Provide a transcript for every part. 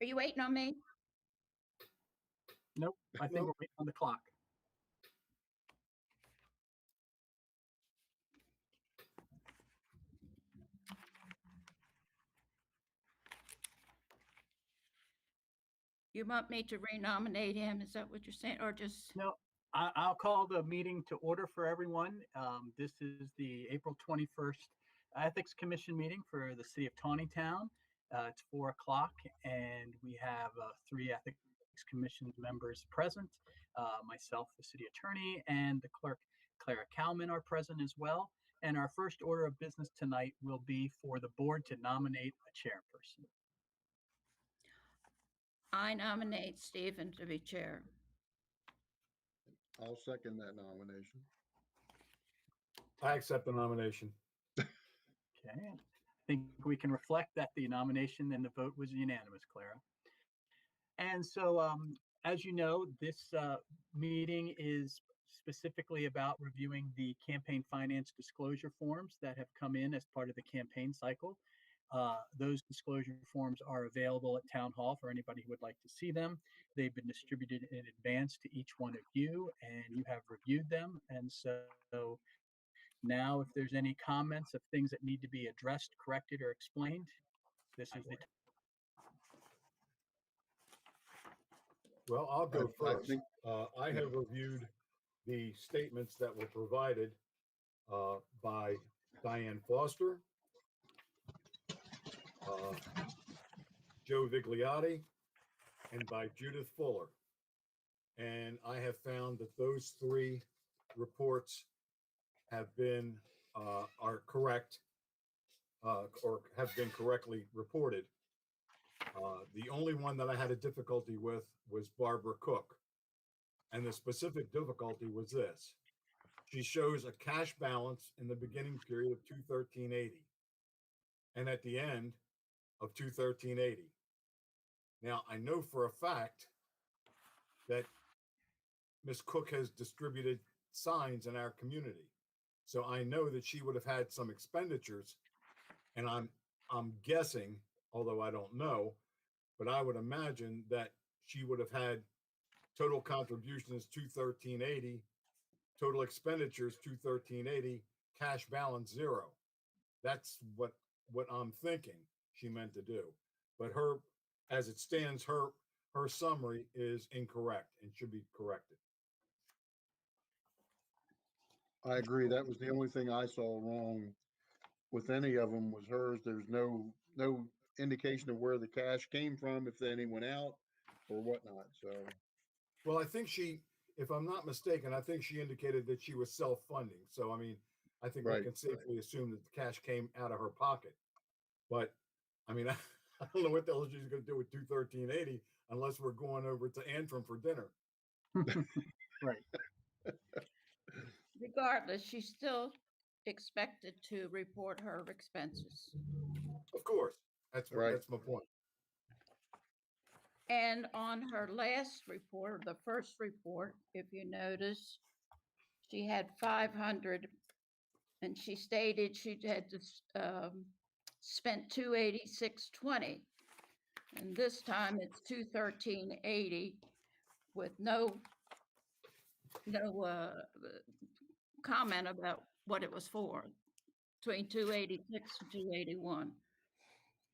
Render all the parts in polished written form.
Are you waiting on me? Nope, I think we're waiting on the clock. You want me to renominate him? Is that what you're saying? Or just, No, I'll call the meeting to order for everyone. This is the April 21st Ethics Commission meeting for the city of Taneytown. It's 4 o'clock, and we have 3 Ethics Commission members present. Myself, the city attorney, and the clerk, Clara Kalman, are present as well. And our first order of business tonight will be for the board to nominate a chairperson. I nominate Stephen to be chair. I'll second that nomination. I accept the nomination. Okay, I think we can reflect that the nomination and the vote was unanimous, Clara. And so, as you know, this meeting is specifically about reviewing the campaign finance disclosure forms that have come in as part of the campaign cycle. Those disclosure forms are available at Town Hall for anybody who would like to see them. They've been distributed in advance to each one of you, and you have reviewed them. And so now, if there's any comments of things that need to be addressed, corrected, or explained, this is the time. Well, I'll go I first. think- I have reviewed the statements that were provided by Diane Foster, Joe Vigliotti, and by Judith Fuller. And I have found that those 3 reports have been, are correct, or have been correctly reported. The only one that I had a difficulty with was Barbara Cook. And the specific difficulty was this. She shows a cash balance in the beginning period of 213.80 and at the end of 213.80. Now, I know for a fact that Ms. Cook has distributed signs in our community. So I know that she would have had some expenditures, and I'm guessing, although I don't know, but I would imagine that she would have had total contributions 213.80, total expenditures 213.80, cash balance 0. That's what I'm thinking she meant to do. But her, as it stands, her summary is incorrect and should be corrected. I agree. That was the only thing I saw wrong with any of them was hers. There's no indication of where the cash came from, if any went out or whatnot. So, Well, I think she, if I'm not mistaken, I think she indicated that she was self-funding. So, I mean, I think we Right, can safely assume that the cash came out of her pocket. But, I mean, I don't know what the hell she's going to do with 213.80 unless we're going over to Antrim for dinner. Right. regardless, she's still expected to report her expenses. Of course, that's Right. That's my point. And on her last report, the first report, if you notice, she had 500, and she stated she had spent 286.20, and this time it's 213.80 with no comment about what it was for, between 286 and 281.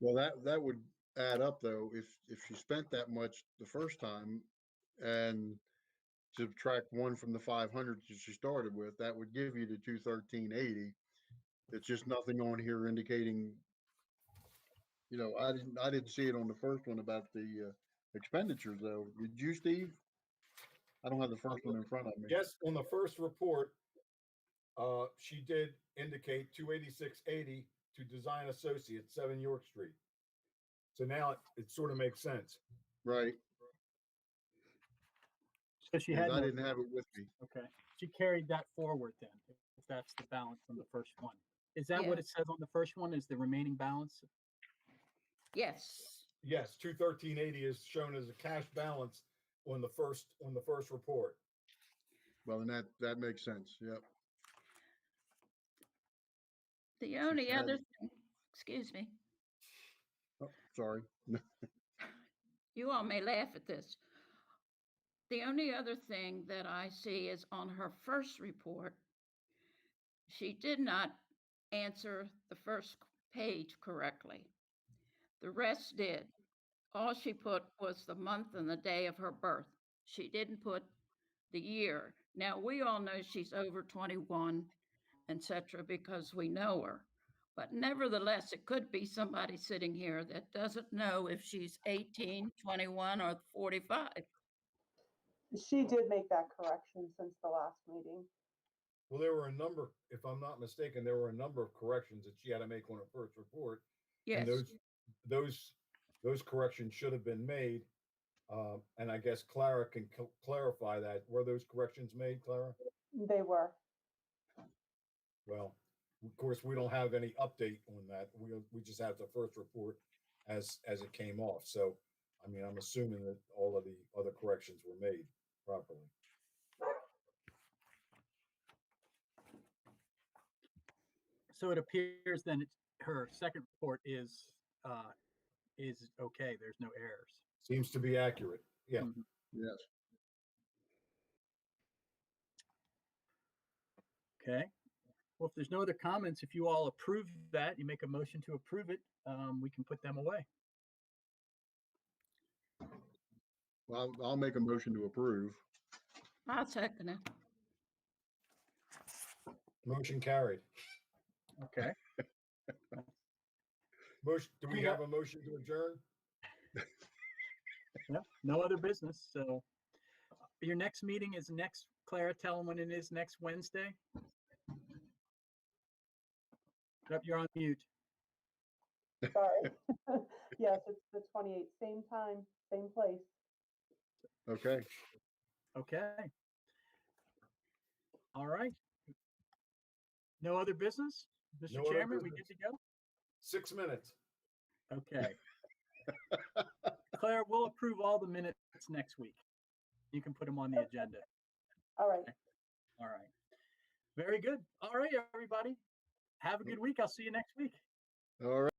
well, that would add up though, if she spent that much the first time and subtract 1 from the 500 that she started with, that would give you the 213.80. It's just nothing on here indicating, I didn't see it on the first one about the expenditures though. Did you, Steve? I don't have the first one in front of me. Yes, on the first report, she did indicate 286.80 to Design Associates, 7 York Street. So now it sort of makes sense. Right. So she 'Cause had, I didn't have it with me. okay, she carried that forward then, if that's the balance from the first one. Is that what Yeah. it says on the first one, is the remaining balance? Yes. Yes, 213.80 is shown as a cash balance on the first report. Well, then that makes sense. Yep. The only had- other thing, excuse me, Oh, sorry. you all may laugh at this. The only other thing that I see is on her first report, she did not answer the first page correctly. The rest did. All she put was the month and the day of her birth. She didn't put the year. Now, we all know she's over 21, etc., because we know her. But nevertheless, it could be somebody sitting here that doesn't know if she's 18, 21, or 45. She did make that correction since the last meeting. Well, there were a number, if I'm not mistaken, there were a number of corrections that she had to make on her first report. Yes. And those corrections should have been made. And I guess Clara can clarify that. Were those corrections made, Clara? They were. Well, of course, we don't have any update on that. We just have the first report as it came off. So, I mean, I'm assuming that all of the other corrections were made properly. So it appears then her second report is okay. There's no errors. Seems to be accurate. Yeah. Mhm. Yes. Okay. Well, if there's no other comments, if you all approve that, you make a motion to approve it, we can put them away. Well, I'll make a motion to approve. I'll second it. Motion carried. Okay. Motion, do we have a motion to adjourn? No other business. So your next meeting is next, Clara, tell them when it is, next Wednesday. Yep, you're on mute. Sorry. Yes, it's the 28th, same time, same place. Okay. Okay. All right. No other business? Mr. No other Chairman, we business. good to go? 6 minutes. Okay. Claire, we'll approve all the minutes next week. You can put them on the agenda. All right. All right. Very good. All right, everybody. Have a good week. I'll see you next week. All right.